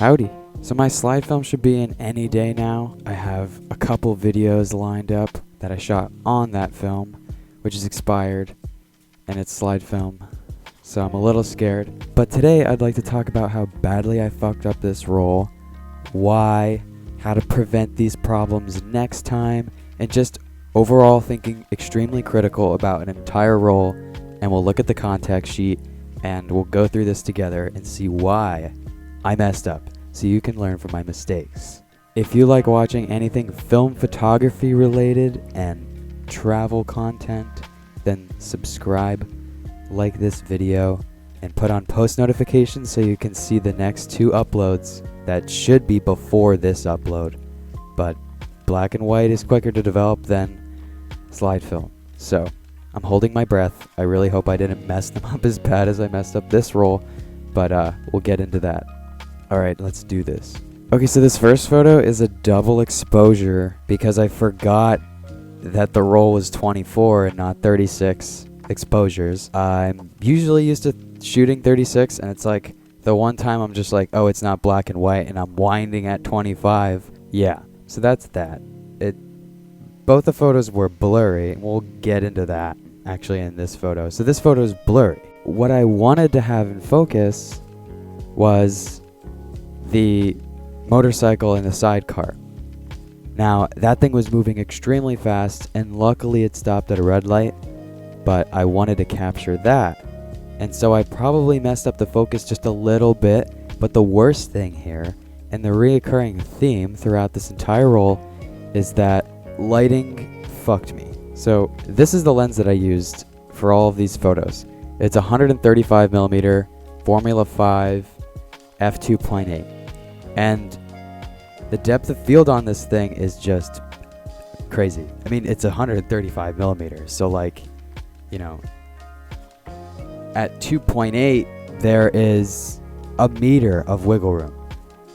Howdy. So my slide film should be in any day now. I have a couple videos lined up that I shot on that film, which is expired, and it's slide film, so I'm a little scared. But today I'd like to talk about how badly I fucked up this roll, why, how to prevent these problems next time, and just overall thinking extremely critical about an entire roll. And we'll look at the contact sheet and we'll go through this together and see why I messed up, so you can learn from my mistakes. If you like watching anything film photography related and travel content, then subscribe, like this video, and put on post notifications so you can see the next 2 uploads that should be before this upload. But black and white is quicker to develop than slide film. So I'm holding my breath. I really hope I didn't mess them up as bad as I messed up this roll, but we'll get into that. Alright, let's do this. Okay, so this first photo is a double exposure because I forgot that the roll was 24 and not 36 exposures. I'm usually used to shooting 36, and it's like the one time I'm just like, oh, it's not black and white, and I'm winding at 25. Yeah, so that's that. Both the photos were blurry, and we'll get into that actually in this photo. So this photo is blurry. What I wanted to have in focus was the motorcycle in the sidecar. Now, that thing was moving extremely fast, and luckily it stopped at a red light, but I wanted to capture that. And so I probably messed up the focus just a little bit, but the worst thing here, and the reoccurring theme throughout this entire roll, is that lighting fucked me. So this is the lens that I used for all of these photos. It's 135mm Formula 5 f2.8. And the depth of field on this thing is just crazy. I mean, it's 135mm, so like, you know, at 2.8 there is a meter of wiggle room.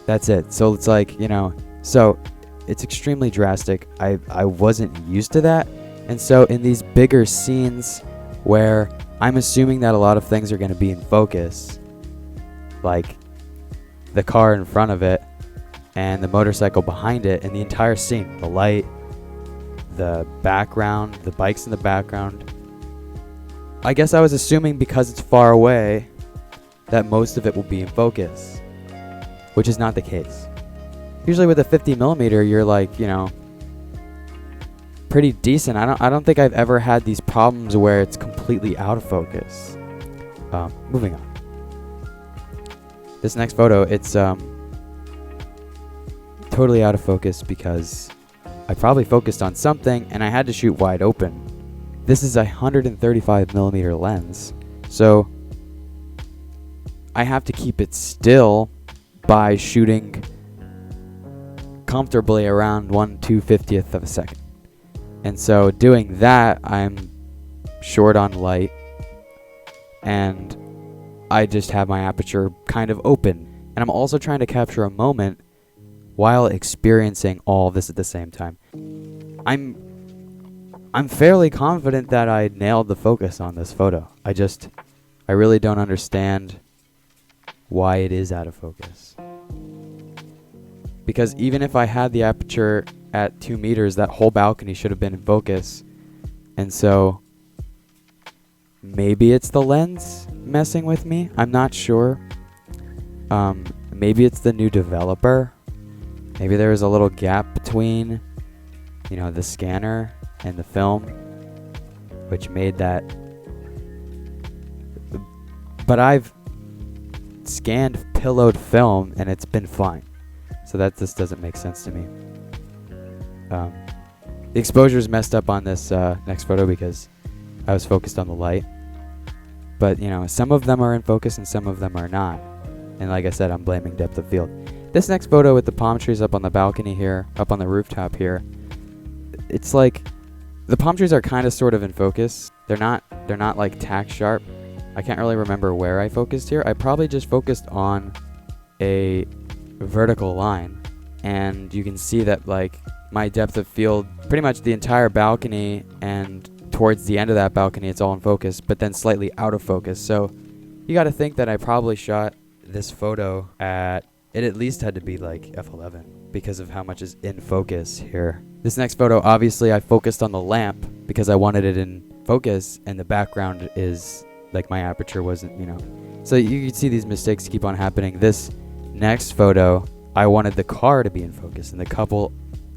That's it. So it's like, you know, so it's extremely drastic. I wasn't used to that. And so in these bigger scenes where I'm assuming that a lot of things are going to be in focus, like the car in front of it and the motorcycle behind it, and the entire scene, the light, the background, the bikes in the background, I guess I was assuming because it's far away that most of it will be in focus, which is not the case. Usually with a 50mm, you're like, you know, pretty decent. I don't think I've ever had these problems where it's completely out of focus. Moving on. This next photo, it's totally out of focus because I probably focused on something and I had to shoot wide open. This is a 135mm lens, so I have to keep it still by shooting comfortably around 1/250th of a second. And so doing that, I'm short on light, and I just have my aperture kind of open. And I'm also trying to capture a moment while experiencing all of this at the same time. I'm fairly confident that I nailed the focus on this photo. I really don't understand why it is out of focus. Because even if I had the aperture at 2 meters, that whole balcony should have been in focus. And so maybe it's the lens messing with me. I'm not sure. Maybe it's the new developer. Maybe there was a little gap between, you know, the scanner and the film, which made that. But I've scanned pillowed film and it's been fine. So that just doesn't make sense to me. The exposure is messed up on this next photo because I was focused on the light. But, you know, some of them are in focus and some of them are not. And like I said, I'm blaming depth of field. This next photo with the palm trees up on the balcony here, up on the rooftop here, it's like the palm trees are kind of sort of in focus. They're not like tack sharp. I can't really remember where I focused here. I probably just focused on a vertical line, and you can see that like my depth of field, pretty much the entire balcony, and towards the end of that balcony it's all in focus, but then slightly out of focus. So you got to think that I probably shot this photo at it at least had to be like f11 because of how much is in focus here. This next photo, obviously I focused on the lamp because I wanted it in focus, and the background is like my aperture wasn't, So you can see these mistakes keep on happening. This next photo, I wanted the car to be in focus and the couple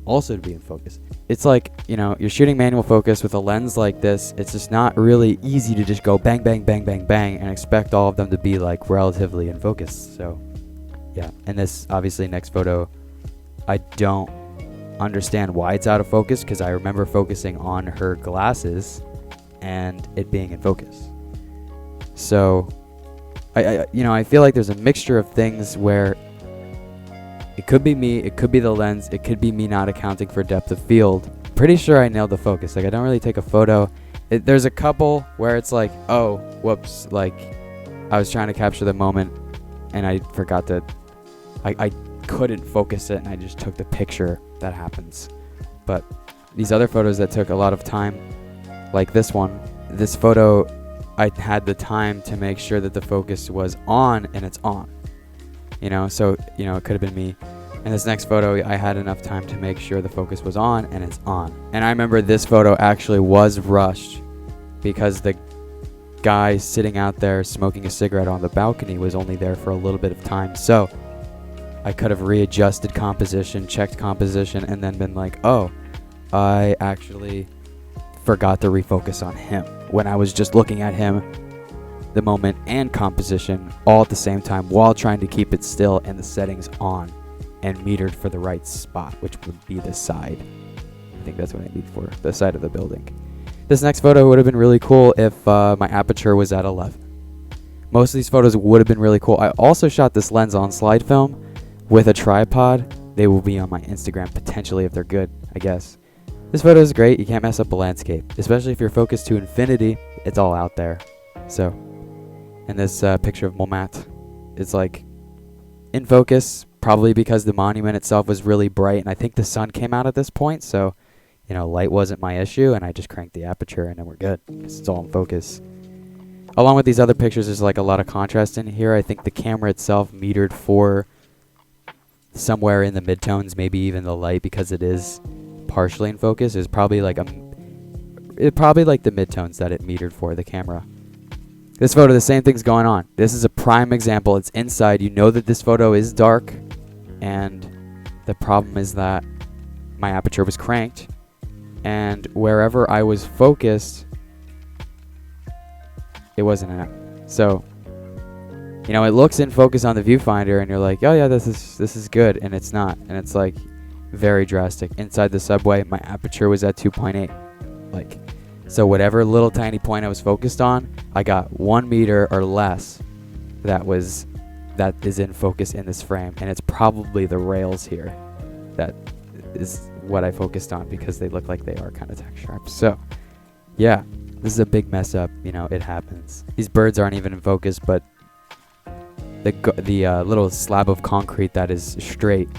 also to be in focus. It's like, you're shooting manual focus with a lens like this. It's just not really easy to just go bang, bang, bang, bang, bang and expect all of them to be like relatively in focus. So yeah, and this obviously next photo, I don't understand why it's out of focus because I remember focusing on her glasses and it being in focus. So I feel like there's a mixture of things where it could be me, it could be the lens, it could be me not accounting for depth of field. Pretty sure I nailed the focus. Like, I don't really take a photo. There's a couple where it's like, oh, whoops, like I was trying to capture the moment and I forgot to, I couldn't focus it and I just took the picture. That happens. But these other photos that took a lot of time, like this one, this photo, I had the time to make sure that the focus was on and it's on. So, it could have been me. And this next photo, I had enough time to make sure the focus was on and it's on. And I remember this photo actually was rushed because the guy sitting out there smoking a cigarette on the balcony was only there for a little bit of time. So I could have readjusted composition, checked composition, and then been like, oh, I actually forgot to refocus on him when I was just looking at him, the moment and composition all at the same time while trying to keep it still and the settings on and metered for the right spot, which would be the side. I think that's what I need for the side of the building. This next photo would have been really cool if my aperture was at 11. Most of these photos would have been really cool. I also shot this lens on slide film with a tripod. They will be on my Instagram potentially if they're good, I guess. This photo is great. You can't mess up a landscape, especially if you're focused to infinity. It's all out there. So, and this picture of Montmartre, it's like in focus, probably because the monument itself was really bright, and I think the sun came out at this point, so light wasn't my issue, and I just cranked the aperture, and then we're good. It's all in focus. Along with these other pictures, there's like a lot of contrast in here. I think the camera itself metered for somewhere in the midtones, maybe even the light, because it is partially in focus. Is probably like the midtones that it metered for the camera. This photo, the same thing's going on. This is a prime example. It's inside. You know that this photo is dark, and the problem is that my aperture was cranked, and wherever I was focused, it wasn't enough. So, it looks in focus on the viewfinder, and you're like, oh yeah, this is good, and it's not, and it's like very drastic. Inside the subway, my aperture was at 2.8, like. So whatever little tiny point I was focused on, I got 1 meter or less that is in focus in this frame. And it's probably the rails here that is what I focused on because they look like they are kind of tack sharp. So yeah, this is a big mess up. It happens. These birds aren't even in focus, but the little slab of concrete that is straight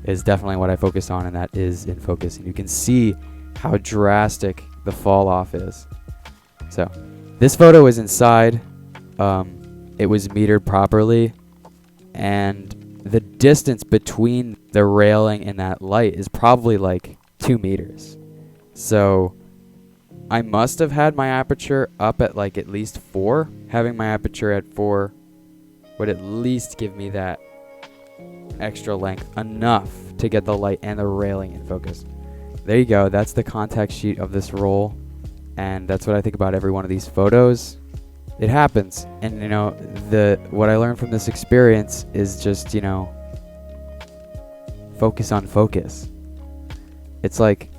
is definitely what I focused on, and that is in focus. And you can see how drastic the fall off is. So this photo is inside. It was metered properly, and the distance between the railing and that light is probably like 2 meters. So I must have had my aperture up at like at least 4. Having my aperture at 4 would at least give me that extra length, enough to get the light and the railing in focus. There you go. That's the contact sheet of this roll, and that's what I think about every one of these photos. It happens, and what I learned from this experience is just focus on focus. It's like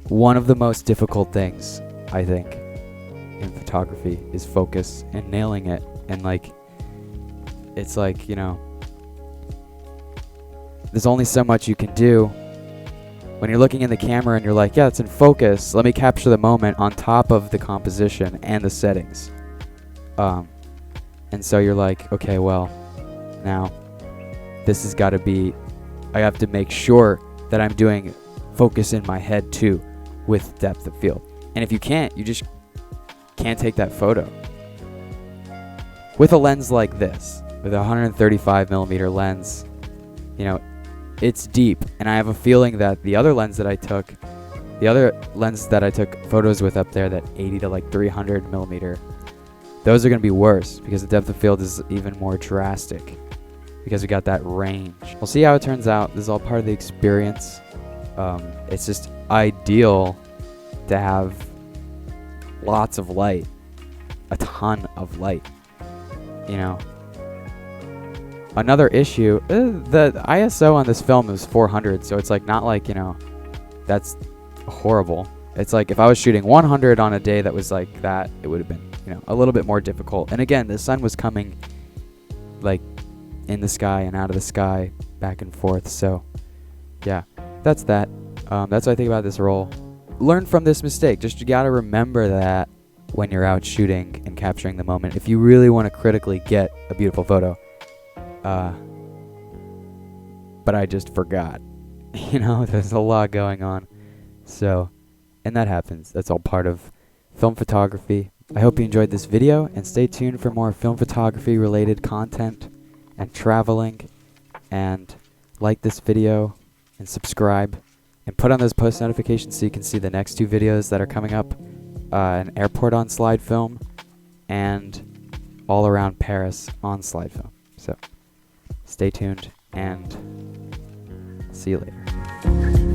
one of the most difficult things I think in photography is focus and nailing it, and it's like there's only so much you can do. When you're looking in the camera and you're like, yeah, it's in focus, let me capture the moment on top of the composition and the settings. And so you're like, okay, well, now this has got to be, I have to make sure that I'm doing focus in my head too with depth of field. And if you can't, you just can't take that photo. With a lens like this, with a 135 millimeter lens, you know, it's deep. And I have a feeling that the other lens that I took photos with up there, that 80 to like 300 millimeter, those are going to be worse because the depth of field is even more drastic because we got that range. We'll see how it turns out. This is all part of the experience. It's just ideal to have lots of light, a ton of light, you know. Another issue, the ISO on this film is 400, so it's like not like, you know, that's horrible. It's like if I was shooting 100 on a day that was like that, it would have been, you know, a little bit more difficult. And again, the sun was coming like in the sky and out of the sky, back and forth. So yeah, that's that. That's what I think about this roll. Learn from this mistake. Just you gotta remember that when you're out shooting and capturing the moment, if you really want to critically get a beautiful photo. But I just forgot. You know, there's a lot going on. So, and that happens. That's all part of film photography. I hope you enjoyed this video, and stay tuned for more film photography related content and traveling. And like this video and subscribe and put on those post notifications so you can see the next 2 videos that are coming up. An airport on slide film and all around Paris on slide film. So stay tuned and see you later.